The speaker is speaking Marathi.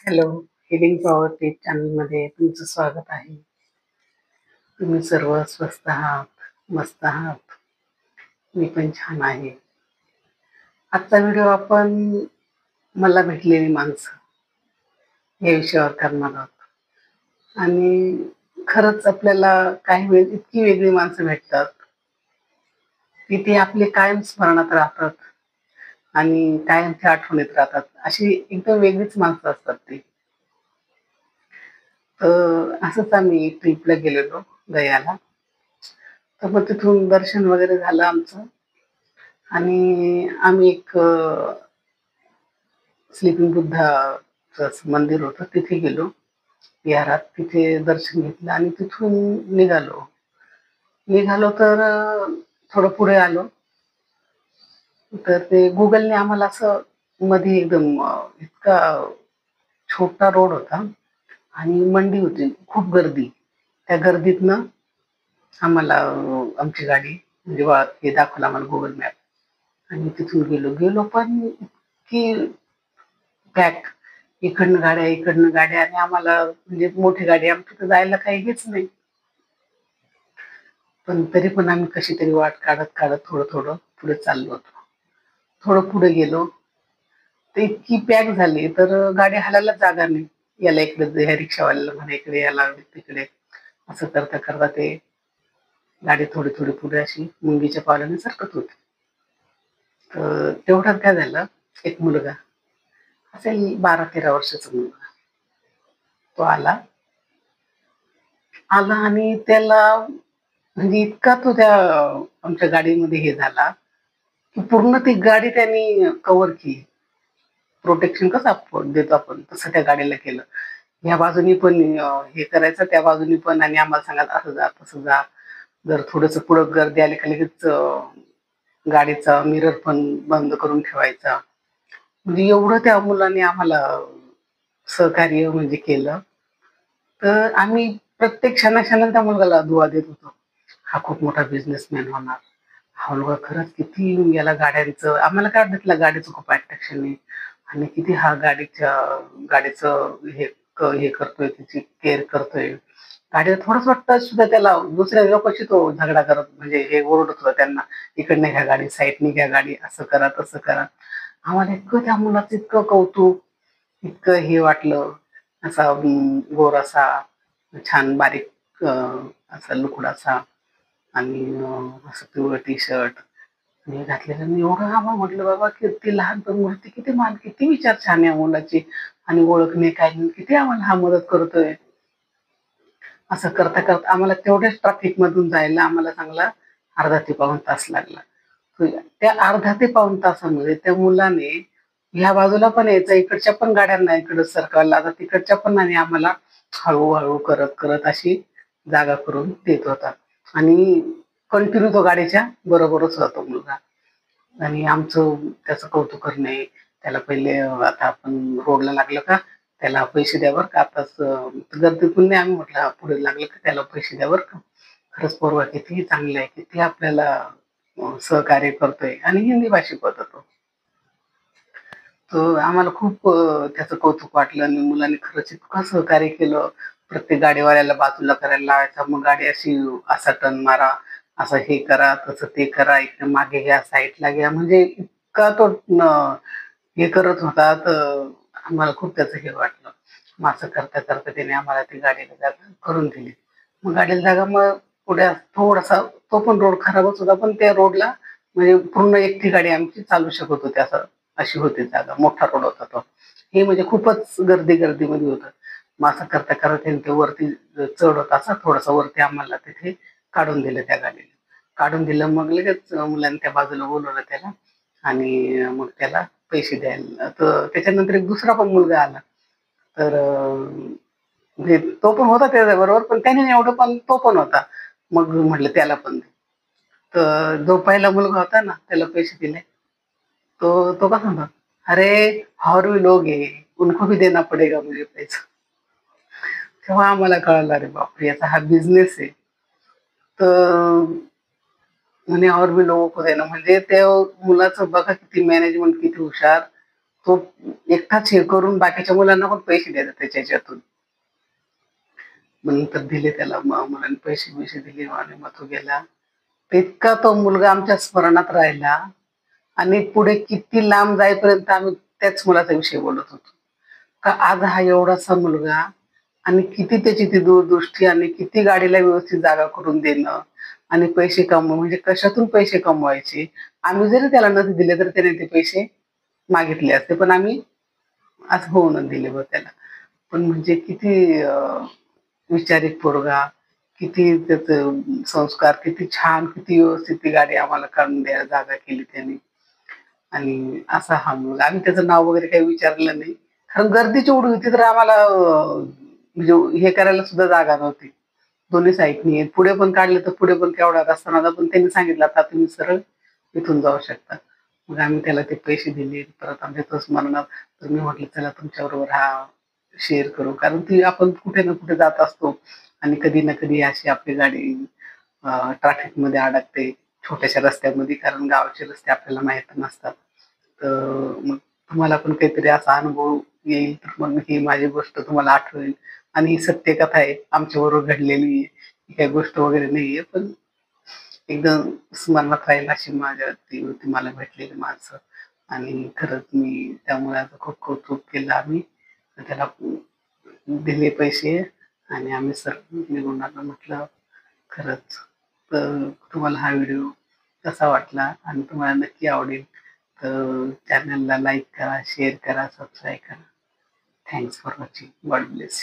हॅलो, हिलिंग पॉवर टिप चॅनलमध्ये तुमचं स्वागत आहे. तुम्ही सर्व स्वस्थ आहात, मस्त आहात. मी पण छान आहे. आजचा व्हिडिओ आपण मला भेटलेली माणसं या विषयावर करणार आहोत. आणि खरंच आपल्याला काही वेळ इतकी वेगळी माणसं भेटतात की ती आपले कायम स्मरणात राहतात आणि कायमच्या आठवणीत राहतात. अशी एकदम वेगळीच माणसं असतात ती. तर असंच आम्ही ट्रिपला गेलेलो गयाला. तर मग तिथून दर्शन वगैरे झालं आमचं आणि आम्ही एक स्लीपिंग बुद्धाचं मंदिर होतं तिथे गेलो विहारात. तिथे दर्शन घेतलं आणि तिथून निघालो. निघालो तर थोडं पुढे आलो तर ते गुगलने आम्हाला असं मध्ये एकदम इतका छोटा रोड होता आणि मंडी होती, खूप गर्दी. त्या गर्दीतनं आम्हाला आमची गाडी म्हणजे हे दाखवलं आम्हाला गुगल मॅप आणि तिथून गेलो पण इतकी पॅक, इकडनं गाड्या आणि आम्हाला म्हणजे मोठी गाडी आमची तर जायला काही हेच नाही. पण तरी पण आम्ही कशी तरी वाट काढत काढत थोडं थोडं पुढे चाललो होतो. थोडं पुढे गेलो तर इतकी पॅक झाली तर गाडी हालायला जागा नाही. याला इकडे, ह्या रिक्षावाल्याला म्हणा इकडे, याला तिकडे, असं करता करता ते गाडी थोडी थोडी पुढे अशी मुंगीच्या पावलाने सरकत होती. तर तेवढ्यात काय झालं, एक मुलगा असेल 12-13 वर्षाचा मुलगा, तो आला आला आणि त्याला म्हणजे इतका तो त्या आमच्या गाडीमध्ये हे झाला की पूर्ण ती गाडी त्यांनी कव्हर केली. प्रोटेक्शन कसं आपण देतो आपण तसं त्या गाडीला केलं. ह्या बाजूनी पण हे करायचं, त्या बाजूनी पण, आणि आम्हाला सांगायचं असं जा तसं जा. जर थोडंसं पुढं गर्दी आली का लगेच गाडीचा मिरर पण बंद करून ठेवायचा. म्हणजे एवढं त्या मुलाने आम्हाला सहकार्य म्हणजे केलं. तर आम्ही प्रत्येक क्षणाक्षणाला त्या मुलगाला दुवा देत होतो. हा खूप मोठा बिझनेसमॅन होणार. हा मुलगा खरंच किती याला गाड्यांचं, आम्हाला काय वाटतं गाडीचं खूप अट्रॅक्शन आहे आणि किती हा गाडीचं हे करतोय, त्याची केअर करतोय. गाडीला थोडंच वाटतं सुद्धा त्याला दुसऱ्या लोकांशी तो झगडा करत म्हणजे हे ओरडत होता त्यांना, इकडनं घ्या गाडी, साईडने घ्या गाडी, असं करा तसं करा. आम्हाला इतकं त्या मुलाचं इतकं कौतुक, इतकं हे वाटलं. असा गोरासा, छान बारीक असा लुकडासा आणि असं पिवळं टी शर्ट आणि घातलेलं. मी एवढं आम्हाला म्हटलं बाबा किती लहानपण मूर्ती, किती मान, किती विचार छान आहे मुलाची आणि ओळखणे काय नाही, किती आम्हाला हा मदत करतोय. असं करता करता आम्हाला तेवढ्याच ट्रॅफिक मधून जायला आम्हाला चांगला अर्धा ते पाऊण तास लागला. त्या अर्धा ते पाऊण तासामध्ये त्या मुलाने ह्या बाजूला पण यायचं, इकडच्या पण गाड्यांना इकडं सरकारला, आता तिकडच्या पण, आणि आम्हाला हळूहळू करत करत अशी जागा करून देत होता. आणि कंटिन्यू तो गाडीच्या बरोबरच होता तो मुलगा. आणि आमचं त्याचं कौतुक करणे, त्याला पहिले आता आपण रोडला लागलं का त्याला पैसे द्या बरं का, आताच गर्दीतून नाही, आम्ही म्हटलं पुढे लागलं का त्याला पैसे द्या बरं का. खरंच पोरगा किती चांगलं आहे, किती आपल्याला सहकार्य करतोय, आणि हिंदी भाषिक होता तो. तर आम्हाला खूप त्याचं कौतुक वाटलं आणि मुलांनी खरंच इतकं सहकार्य केलं. प्रत्येक गाडीवाल्याला बाजूला करायला लावायचा, मग गाडी अशी असा टर्न मारा, असं हे करा, तसं ते करा, इकडे मागे घ्या, साईडला घ्या, म्हणजे इतका तो हे करत होता. तर आम्हाला खूप त्याचं हे वाटलं. मग असं करता करता त्याने आम्हाला ती गाडीला जागा करून दिली. मग गाडीला जागा, मग पुढे थोडासा तो पण रोड खराबच होता, पण त्या रोडला म्हणजे पूर्ण एकटी गाडी आमची चालू शकत होती, असं अशी होती जागा, मोठा रोड होता तो. हे म्हणजे खूपच गर्दीमध्ये होतं. मग असं करता करता त्यांनी ते वरती चढ होता असा थोडासा, वरती आम्हाला तिथे काढून दिलं त्या गाडीला. काढून दिलं, मग लगेच मुलांनी त्या बाजूला बोलवलं त्याला आणि मग त्याला पैसे द्यायला. तर त्याच्यानंतर एक दुसरा पण मुलगा आला. तर म्हणजे तो पण होता त्याच्याबरोबर, पण त्याने नाही एवढं, पण तो पण होता. मग म्हटलं त्याला पण दे. तर जो पहिला मुलगा होता ना, त्याला पैसे दिले. तो कसा म्हणतो, अरे और भी लोग है, उनको भी देना पडेगा मुझे पैसा. तेव्हा आम्हाला कळलं, अरे बापरे, याचा हा बिझनेस आहे. तर म्हणे और भी लोगों को देना, म्हणजे त्या मुलाचं बघा किती मॅनेजमेंट, किती हुशार. तो एकटाच हे करून बाकीच्या मुलांना पण पैसे द्यायचा त्याच्या ह्याच्यातून. मग नंतर दिले त्याला, मुलांनी पैसे बिसे दिले आणि मग तो गेला. तर इतका तो मुलगा आमच्या स्मरणात राहिला आणि पुढे किती लांब जाईपर्यंत आम्ही त्याच मुलाचा विषय बोलत होतो. का आज हा एवढासा मुलगा आणि किती त्याची ती दूरदृष्टी आणि किती गाडीला व्यवस्थित जागा करून देणं आणि पैसे कमव म्हणजे कशातून पैसे कमवायचे. आम्ही जरी त्याला नसे दिले तर त्याने ते पैसे मागितले असते, पण आम्ही असं होऊन दिले बघ त्याला. पण म्हणजे किती विचारिक पोरगा, किती त्याचं संस्कार, किती छान, किती व्यवस्थित ती गाडी आम्हाला काढून द्यायला जागा केली त्याने. आणि असा हा मुलगा. आम्ही त्याचं नाव वगैरे काही विचारलं नाही. कारण गर्दीची एवढी होती तर आम्हाला म्हणजे हे करायला सुद्धा जागा नव्हती. दोन्ही साईडनी पुढे पण काढले तर पुढे पण केवढा रस्ता नव्हता. पण त्यांनी सांगितलं, "आता तुम्ही सरळ इथून जाऊ शकता." मग आम्ही त्याला ते पैसे दिले. परत आमच्या तोच म्हणणार, तर मी म्हटलं, "चला तुमच्याबरोबर हा शेअर करू." कारण ती आपण कुठे ना कुठे जात असतो आणि कधी ना कधी अशी आपली गाडी ट्रॅफिकमध्ये अडकते, छोट्याशा रस्त्यामध्ये. कारण गावाचे रस्ते आपल्याला माहीत नसतात. तर मग तुम्हाला पण काहीतरी असा अनुभव येईल, तर मग ही माझी गोष्ट तुम्हाला आठवेल आणि ही सत्य कथा आहे. आमच्याबरोबर घडलेली आहे. ही काही गोष्ट वगैरे नाहीये, पण एकदम स्मरणात राहील अशी माझ्या ती होती मला भेटलेली माणसं. आणि खरंच मी त्या मुलाचं खूप कौतुक केलं आम्ही. त्याला दिले पैसे आणि आम्ही सर्व निघून आलो. म्हटलं खरंच. तर तुम्हाला हा व्हिडिओ कसा वाटला आणि तुम्हाला नक्की आवडेल, तर चॅनलला लाईक करा, शेअर करा, सबस्क्राईब करा. Thanks for watching. God bless.